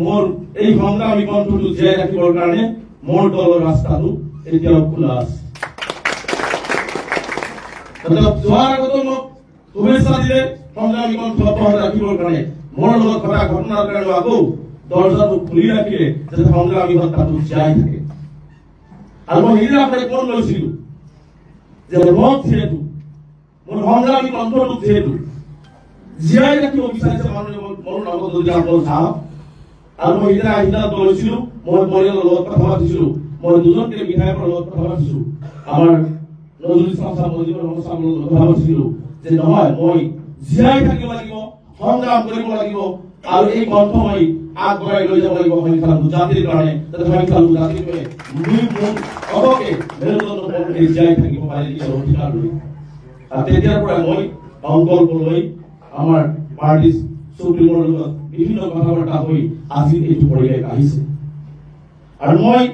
মোৰ এই সংগ্ৰামী কণ্ঠটো জীয়াই ৰাখিবৰ কাৰণে মোৰ দলৰ ৰাস্তাটো এতিয়াও খোলা আছে। যোৱাৰ আগতে মোক শুভেচ্ছা দিলে সংগ্ৰামী কণ্ঠ অব্যাহত ৰাখিবৰ কাৰণে মোৰ লগত ঘটা ঘটনাৰ কাৰণে আকৌ দৰ্জাটো খুলি ৰাখিলে যাতে সংগ্ৰামী সত্তাটো জীয়াই থাকে। আৰু মই সেইদিনা আপোনাক ফোন লৈছিলো যে মোক যিহেতু মোৰ সংগ্ৰামী কণ্ঠটো যিহেতু জীয়াই ৰাখিব বিচাৰিছে মানুহে মোৰ লগত যদি আপোনালোক চাওক। আৰু মই সেইদিনা সিদ্ধান্ত লৈছিলো, মই পৰিয়ালৰ লগত কথা পাতিছিলো, মই দুজনকে বিধায়কৰ লগত কথা পাতিছো, আমাৰ নজৰুল ইছলাম ছাৰ মজিবুৰ ৰহমান ছাৰৰ লগত কথা পাতিছিলো যে নহয়, মই জীয়াই থাকিব লাগিব, সংগ্ৰাম কৰিব লাগিব আৰু এই কণ্ঠ মই আগবঢ়াই লৈ যাব লাগিব সংখ্যালঘু জাতিৰ কাৰণে, যাতে সংখ্যালঘু জাতিটোৱে অৱকে জীয়াই থাকিব পাৰে নিজৰ অধিকাৰ লৈ। আৰু তেতিয়াৰ পৰা মই সংকল্প লৈ আমাৰ পাৰ্টি চুপ্ৰিমৰ লগত বিভিন্ন কথা বাৰ্তা হৈ আজি এইটো পৰিৱেশ আহিছে। আৰু মই